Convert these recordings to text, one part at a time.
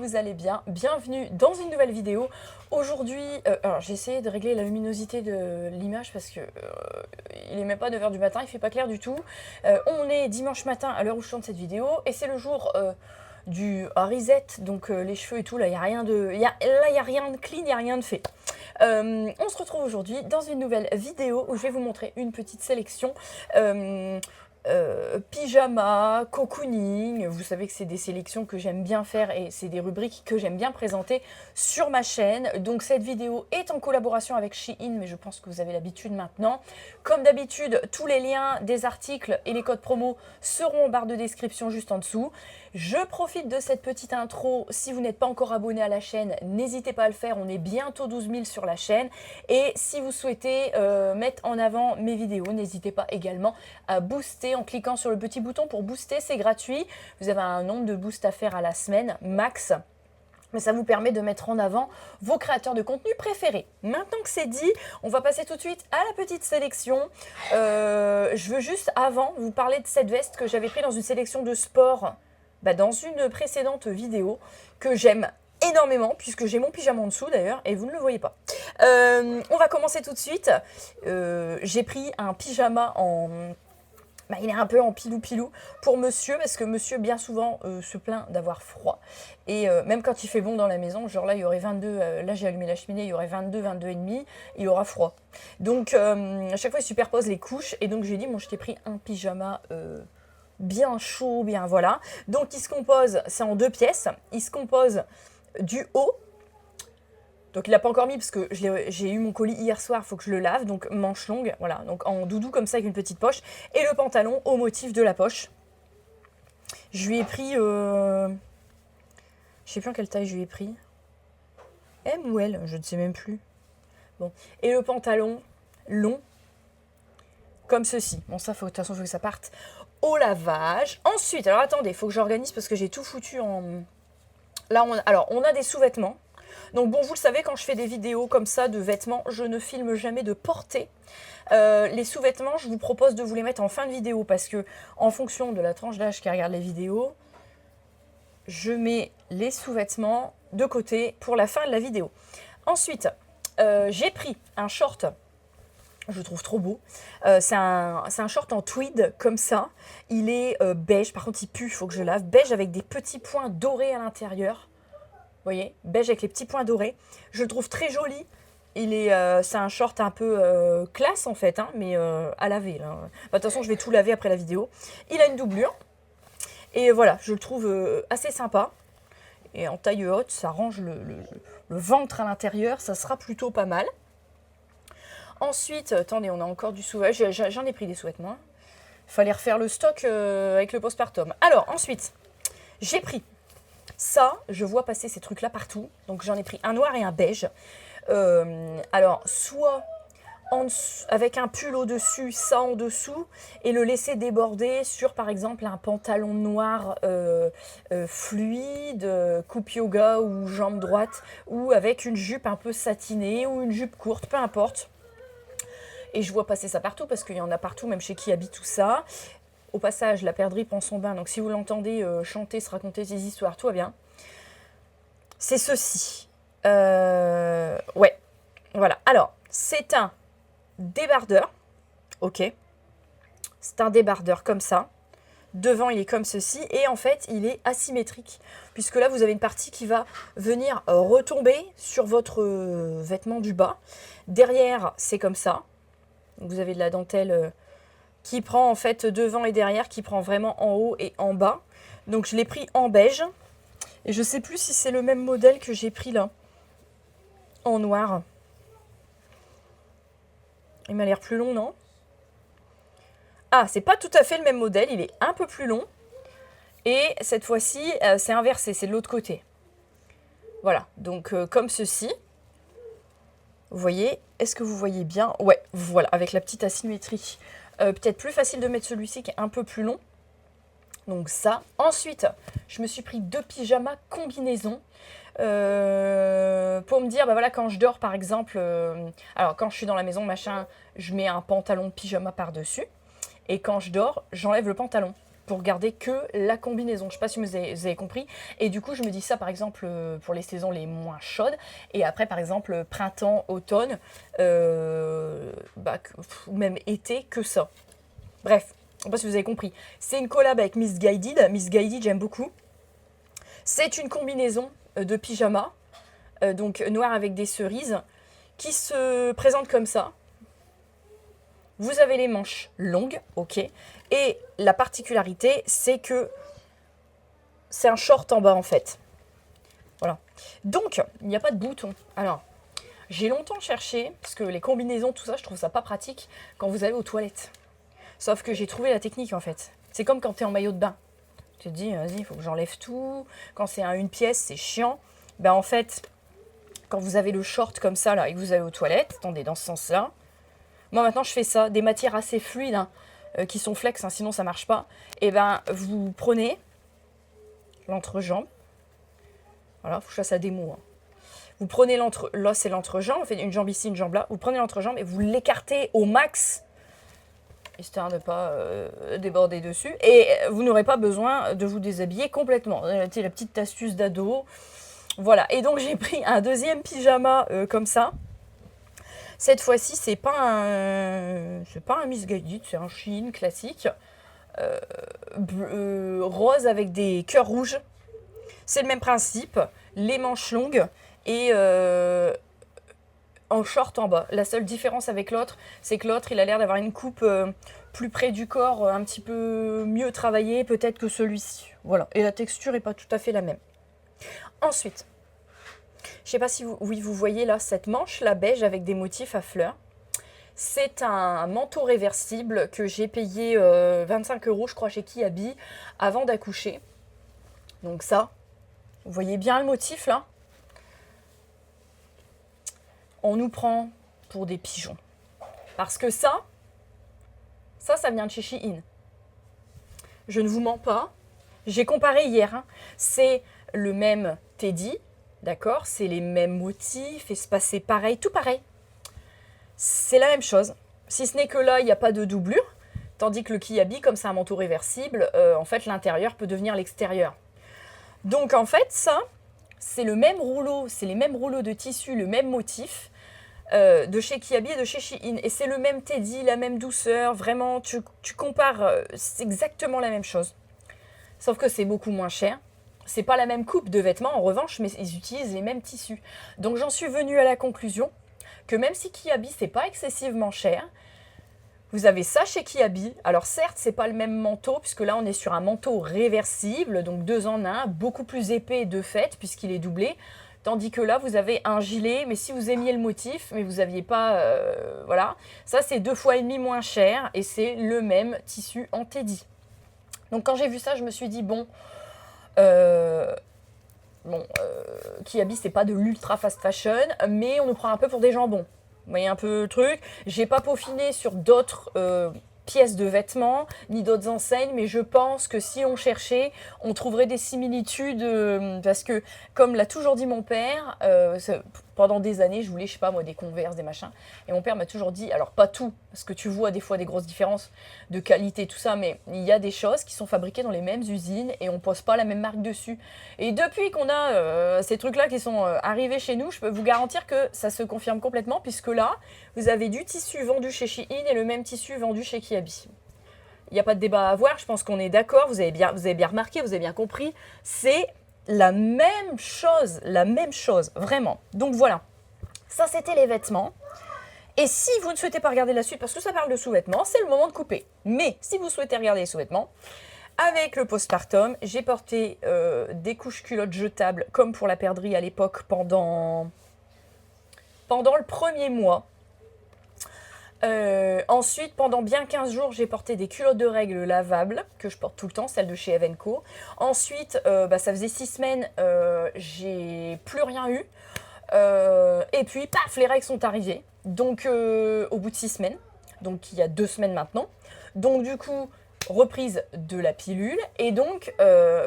vous allez bien. Bienvenue dans une nouvelle vidéo. Aujourd'hui, alors j'ai essayé de régler la luminosité de l'image parce que il est même pas 9 h du matin, il fait pas clair du tout. On est dimanche matin à l'heure où je tourne cette vidéo et c'est le jour du reset, donc les cheveux et tout, là il n'y a rien de, là il n'y a rien de clean, il n'y a rien de fait. On se retrouve aujourd'hui dans une nouvelle vidéo où je vais vous montrer une petite sélection pyjama, cocooning. Vous savez que c'est des sélections que j'aime bien faire et c'est des rubriques que j'aime bien présenter sur ma chaîne. Donc cette vidéo est en collaboration avec Shein, mais je pense que vous avez l'habitude maintenant. Comme d'habitude, tous les liens des articles et les codes promo seront en barre de description juste en dessous. Je profite de cette petite intro. Si vous n'êtes pas encore abonné à la chaîne, n'hésitez pas à le faire. On est bientôt 12 000 sur la chaîne. Et si vous souhaitez mettre en avant mes vidéos, n'hésitez pas également à booster en cliquant sur le petit bouton pour booster. C'est gratuit. Vous avez un nombre de boosts à faire à la semaine, max. Mais ça vous permet de mettre en avant vos créateurs de contenu préférés. Maintenant que c'est dit, on va passer tout de suite à la petite sélection. Je veux juste avant vous parler de cette veste que j'avais prise dans une sélection de sport. Dans une précédente vidéo que j'aime énormément, puisque j'ai mon pyjama en dessous d'ailleurs, et vous ne le voyez pas. On va commencer tout de suite. J'ai pris un pyjama en... il est un peu en pilou-pilou pour monsieur, parce que monsieur bien souvent se plaint d'avoir froid. Et même quand il fait bon dans la maison, genre là il y aurait 22, là j'ai allumé la cheminée, il y aurait 22, 22 et demi, il aura froid. Donc à chaque fois il superpose les couches, et donc j'ai dit, bon je t'ai pris un pyjama... bien chaud, bien voilà. Donc il se compose, c'est en 2 pièces, il se compose du haut. Donc il l'a pas encore mis parce que j'ai eu mon colis hier soir, il faut que je le lave, donc manche longue, voilà, donc en doudou comme ça avec une petite poche. Et le pantalon au motif de la poche. Je lui ai pris, je sais plus en quelle taille je lui ai pris. M ou L, je ne sais même plus. Bon, et le pantalon long, comme ceci. Bon ça, de toute façon, il faut que ça parte au lavage. Ensuite, alors attendez, il faut que j'organise parce que j'ai tout foutu en... Là, on a des sous-vêtements. Donc bon, vous le savez, quand je fais des vidéos comme ça de vêtements, je ne filme jamais de portée. Les sous-vêtements, je vous propose de vous les mettre en fin de vidéo parce que en fonction de la tranche d'âge qui regarde les vidéos, je mets les sous-vêtements de côté pour la fin de la vidéo. Ensuite, j'ai pris un short. Je le trouve trop beau. C'est un short en tweed comme ça. Il est beige. Par contre, il pue. Il faut que je lave. Beige avec des petits points dorés à l'intérieur. Vous voyez, beige avec les petits points dorés. Je le trouve très joli. C'est un short un peu classe en fait, hein, mais à laver. Là. De toute façon, je vais tout laver après la vidéo. Il a une doublure. Et voilà, je le trouve assez sympa. Et en taille haute, ça range le ventre à l'intérieur. Ça sera plutôt pas mal. Ensuite, attendez, on a encore du sous-vêtement. J'en ai pris des sous-vêtements. Il fallait refaire le stock avec le postpartum. Alors, ensuite, j'ai pris ça. Je vois passer ces trucs-là partout. Donc, j'en ai pris un noir et un beige. Alors, soit avec un pull au-dessus, ça en dessous, et le laisser déborder sur, par exemple, un pantalon noir fluide, coupe yoga ou jambe droite, ou avec une jupe un peu satinée ou une jupe courte, peu importe. Et je vois passer ça partout parce qu'il y en a partout, même chez qui habite tout ça. Au passage, la perdrix prend son bain. Donc si vous l'entendez chanter, se raconter des histoires, tout va bien. C'est ceci. Ouais, voilà. Alors, c'est un débardeur. Ok. C'est un débardeur comme ça. Devant, il est comme ceci. Et en fait, il est asymétrique. Puisque là, vous avez une partie qui va venir retomber sur votre vêtement du bas. Derrière, c'est comme ça. Vous avez de la dentelle qui prend en fait devant et derrière, qui prend vraiment en haut et en bas. Donc je l'ai pris en beige. Et je ne sais plus si c'est le même modèle que j'ai pris là. En noir. Il m'a l'air plus long, non? Ah, c'est pas tout à fait le même modèle. Il est un peu plus long. Et cette fois-ci, c'est inversé. C'est de l'autre côté. Voilà. Donc comme ceci. Vous voyez, est-ce que vous voyez bien? Ouais, voilà, avec la petite asymétrie. Peut-être plus facile de mettre celui-ci qui est un peu plus long. Donc ça. Ensuite, je me suis pris 2 pyjamas combinaison. Pour me dire, voilà, quand je dors par exemple, alors quand je suis dans la maison, machin, je mets un pantalon de pyjama par-dessus. Et quand je dors, j'enlève le pantalon. pour garder que la combinaison. Je ne sais pas si vous avez compris. Et du coup, je me dis ça, par exemple, pour les saisons les moins chaudes. Et après, par exemple, printemps, automne, ou même été, que ça. Bref, je ne sais pas si vous avez compris. C'est une collab avec Missguided. Missguided, j'aime beaucoup. C'est une combinaison de pyjama, donc noir avec des cerises, qui se présente comme ça. Vous avez les manches longues, ok. Et la particularité, c'est que c'est un short en bas, en fait. Voilà. Donc, il n'y a pas de bouton. Alors, j'ai longtemps cherché, parce que les combinaisons, tout ça, je trouve ça pas pratique quand vous allez aux toilettes. Sauf que j'ai trouvé la technique, en fait. C'est comme quand tu es en maillot de bain. Tu te dis, vas-y, il faut que j'enlève tout. Quand c'est une pièce, c'est chiant. Ben, en fait, quand vous avez le short comme ça, là, et que vous allez aux toilettes, attendez, dans ce sens-là, moi, maintenant, je fais ça. Des matières assez fluides, hein, qui sont flex, hein, sinon ça marche pas. Et ben, vous prenez l'entrejambe. Voilà, faut que je fasse à des mots. Hein. Vous prenez l'os et l'entrejambe, on fait une jambe ici, une jambe là. Vous prenez l'entrejambe et vous l'écartez au max, histoire de ne pas déborder dessus. Et vous n'aurez pas besoin de vous déshabiller complètement. C'est la petite astuce d'ado. Voilà, et donc j'ai pris un deuxième pyjama comme ça. Cette fois-ci, c'est pas un Missguided, c'est un Shein classique. Rose avec des cœurs rouges. C'est le même principe, les manches longues et en short en bas. La seule différence avec l'autre, c'est que l'autre, il a l'air d'avoir une coupe plus près du corps, un petit peu mieux travaillée peut-être que celui-ci. Voilà, et la texture n'est pas tout à fait la même. Ensuite, je ne sais pas si vous voyez là cette manche, la beige avec des motifs à fleurs. C'est un manteau réversible que j'ai payé 25 € je crois chez Kiabi avant d'accoucher. Donc ça, vous voyez bien le motif là? On nous prend pour des pigeons. Parce que ça vient de chez Shein. Je ne vous mens pas. J'ai comparé hier. Hein. C'est le même teddy, d'accord? C'est les mêmes motifs, espacés pareil, tout pareil. C'est la même chose. Si ce n'est que là, il n'y a pas de doublure. Tandis que le Kiabi, comme c'est un manteau réversible, en fait, l'intérieur peut devenir l'extérieur. Donc, en fait, ça, c'est le même rouleau, c'est les mêmes rouleaux de tissu, le même motif de chez Kiabi et de chez Shein. Et c'est le même teddy, la même douceur. Vraiment, tu compares, c'est exactement la même chose. Sauf que c'est beaucoup moins cher. C'est pas la même coupe de vêtements, en revanche, mais ils utilisent les mêmes tissus. Donc, j'en suis venue à la conclusion que même si Kiabi, c'est pas excessivement cher, vous avez ça chez Kiabi. Alors certes, c'est pas le même manteau, puisque là, on est sur un manteau réversible, donc 2 en 1, beaucoup plus épais de fait, puisqu'il est doublé. Tandis que là, vous avez un gilet, mais si vous aimiez le motif, mais vous n'aviez pas... voilà. Ça, c'est 2,5 fois moins cher, et c'est le même tissu en teddy. Donc quand j'ai vu ça, je me suis dit, Kiabi, c'est pas de l'ultra fast fashion, mais on nous prend un peu pour des jambons. Vous voyez un peu le truc. J'ai pas peaufiné sur d'autres pièces de vêtements, ni d'autres enseignes, mais je pense que si on cherchait, on trouverait des similitudes, parce que, comme l'a toujours dit mon père, pendant des années, je voulais, je sais pas moi, des Converse, des machins, et mon père m'a toujours dit, alors pas tout, parce que tu vois des fois des grosses différences de qualité, tout ça, mais il y a des choses qui sont fabriquées dans les mêmes usines, et on pose pas la même marque dessus. Et depuis qu'on a ces trucs-là qui sont arrivés chez nous, je peux vous garantir que ça se confirme complètement, puisque là, vous avez du tissu vendu chez Shein et le même tissu vendu chez Kiabi. Il n'y a pas de débat à avoir, je pense qu'on est d'accord, vous avez bien remarqué, vous avez bien compris, c'est la même chose, vraiment. Donc voilà, ça c'était les vêtements. Et si vous ne souhaitez pas regarder la suite, parce que ça parle de sous-vêtements, c'est le moment de couper. Mais si vous souhaitez regarder les sous-vêtements, avec le postpartum, j'ai porté des couches culottes jetables, comme pour la perdrix à l'époque, pendant le premier mois. Ensuite, pendant bien 15 jours, j'ai porté des culottes de règles lavables, que je porte tout le temps, celles de chez Evenco. Ensuite, ça faisait 6 semaines, j'ai plus rien eu. Et puis, paf, les règles sont arrivées. Donc, au bout de 6 semaines, donc il y a 2 semaines maintenant. Donc, du coup, reprise de la pilule. Et donc,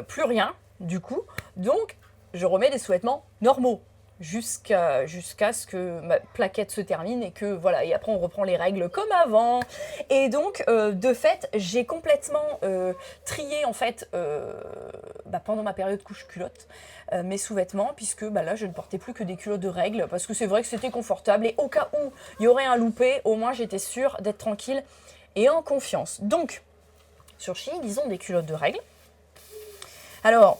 plus rien, du coup. Donc, je remets des sous-vêtements normaux. jusqu'à ce que ma plaquette se termine et que voilà, et après on reprend les règles comme avant. Et donc de fait j'ai complètement trié en fait pendant ma période couche-culotte mes sous-vêtements, puisque là je ne portais plus que des culottes de règles, parce que c'est vrai que c'était confortable et au cas où il y aurait un loupé, au moins j'étais sûre d'être tranquille et en confiance. Donc sur Shein ils ont des culottes de règles. Alors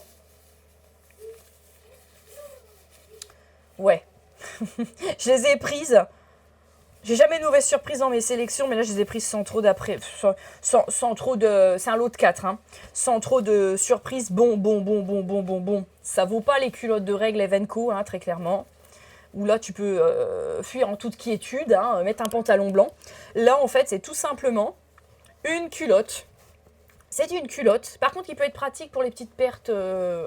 ouais, je les ai prises. J'ai jamais de mauvaise surprise dans mes sélections, mais là je les ai prises sans trop d'après, sans trop de, c'est un lot de 4, hein, sans trop de surprises. Bon, ça vaut pas les culottes de règles Evenco, hein, très clairement. Où là tu peux fuir en toute quiétude, hein, mettre un pantalon blanc. Là en fait c'est tout simplement une culotte. C'est une culotte, par contre il peut être pratique pour les petites pertes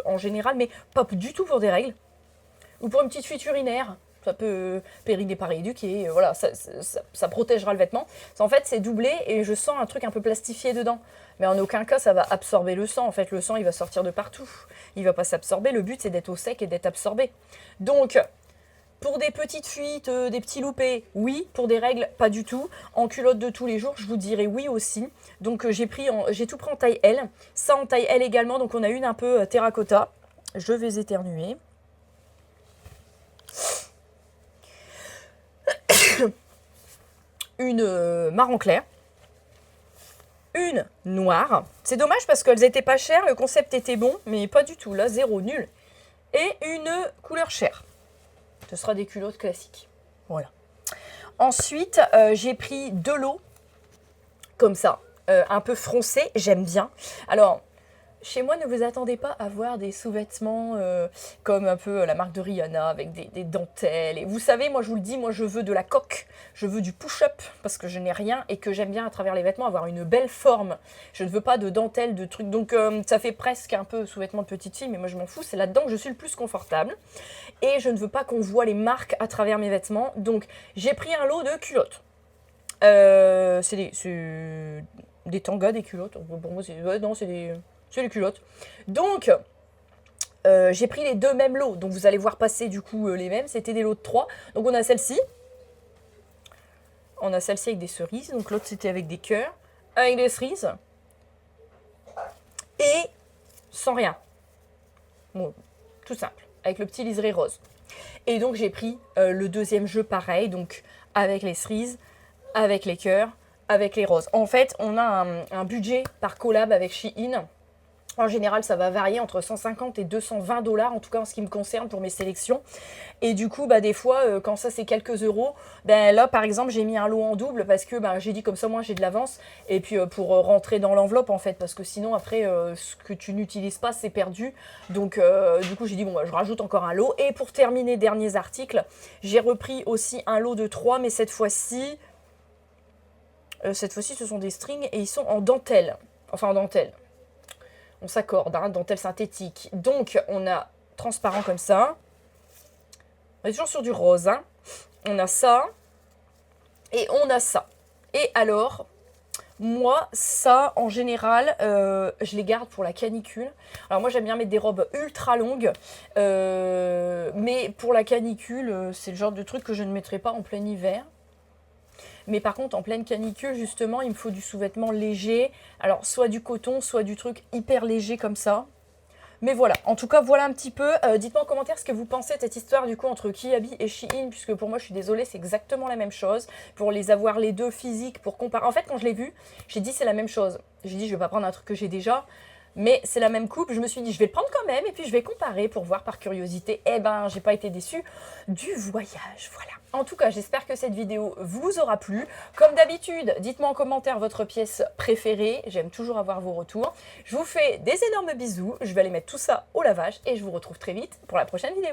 en général, mais pas du tout pour des règles. Ou pour une petite fuite urinaire, ça peut périnée pas rééduquée, voilà, ça protégera le vêtement. En fait, c'est doublé et je sens un truc un peu plastifié dedans. Mais en aucun cas, ça va absorber le sang. En fait, le sang, il va sortir de partout. Il va pas s'absorber. Le but, c'est d'être au sec et d'être absorbé. Donc, pour des petites fuites, des petits loupés, oui. Pour des règles, pas du tout. En culotte de tous les jours, je vous dirais oui aussi. Donc, j'ai tout pris en taille L. Ça en taille L également. Donc, on a une un peu terracotta. Je vais éternuer. Une marron clair, une noire. C'est dommage parce qu'elles étaient pas chères, le concept était bon, mais pas du tout, là, zéro, nul. Et une couleur chair. Ce sera des culottes classiques. Voilà. Ensuite, j'ai pris de l'eau, comme ça, un peu froncé, j'aime bien. Alors, chez moi, ne vous attendez pas à voir des sous-vêtements comme un peu la marque de Rihanna avec des dentelles. Et vous savez, moi je vous le dis, moi je veux de la coque, je veux du push-up parce que je n'ai rien et que j'aime bien à travers les vêtements avoir une belle forme. Je ne veux pas de dentelle, de trucs. Donc ça fait presque un peu sous-vêtements de petite fille, mais moi je m'en fous, c'est là-dedans que je suis le plus confortable. Et je ne veux pas qu'on voit les marques à travers mes vêtements. Donc j'ai pris un lot de culottes. C'est des tangas, des culottes. Pour moi, c'est des culottes. Donc, j'ai pris les deux mêmes lots. Donc, vous allez voir passer du coup les mêmes. C'était des lots de 3. Donc, on a celle-ci. On a celle-ci avec des cerises. Donc, l'autre, c'était avec des cœurs. Avec des cerises. Et sans rien. Bon, tout simple. Avec le petit liseré rose. Et donc, j'ai pris le deuxième jeu pareil. Donc, avec les cerises, avec les cœurs, avec les roses. En fait, on a un budget par collab avec Shein. En général, ça va varier entre 150 et 220 $, en tout cas en ce qui me concerne pour mes sélections. Et du coup, des fois, quand ça c'est quelques euros, là par exemple, j'ai mis un lot en double parce que j'ai dit comme ça, moi j'ai de l'avance. Et puis pour rentrer dans l'enveloppe en fait, parce que sinon après, ce que tu n'utilises pas, c'est perdu. Donc du coup, j'ai dit, bon, je rajoute encore un lot. Et pour terminer, derniers articles, j'ai repris aussi un lot de 3, mais cette fois-ci, ce sont des strings et ils sont en dentelle. Enfin, en dentelle. On s'accorde, hein, dentelle synthétique. Donc, on a transparent comme ça. On est toujours sur du rose. Hein. On a ça. Et on a ça. Et alors, moi, ça, en général, je les garde pour la canicule. Alors, moi, j'aime bien mettre des robes ultra longues. Mais pour la canicule, c'est le genre de truc que je ne mettrai pas en plein hiver. Mais par contre, en pleine canicule, justement, il me faut du sous-vêtement léger. Alors, soit du coton, soit du truc hyper léger comme ça. Mais voilà, en tout cas, voilà un petit peu. Dites-moi en commentaire ce que vous pensez de cette histoire du coup entre Kiabi et Shein, puisque pour moi, je suis désolée, c'est exactement la même chose. Pour les avoir les deux physiques, pour comparer. En fait, quand je l'ai vu, j'ai dit c'est la même chose. J'ai dit, je vais pas prendre un truc que j'ai déjà. Mais c'est la même coupe, je me suis dit je vais le prendre quand même et puis je vais comparer pour voir par curiosité. Eh ben, j'ai pas été déçue du voyage, voilà. En tout cas, j'espère que cette vidéo vous aura plu. Comme d'habitude, dites-moi en commentaire votre pièce préférée. J'aime toujours avoir vos retours. Je vous fais des énormes bisous. Je vais aller mettre tout ça au lavage et je vous retrouve très vite pour la prochaine vidéo.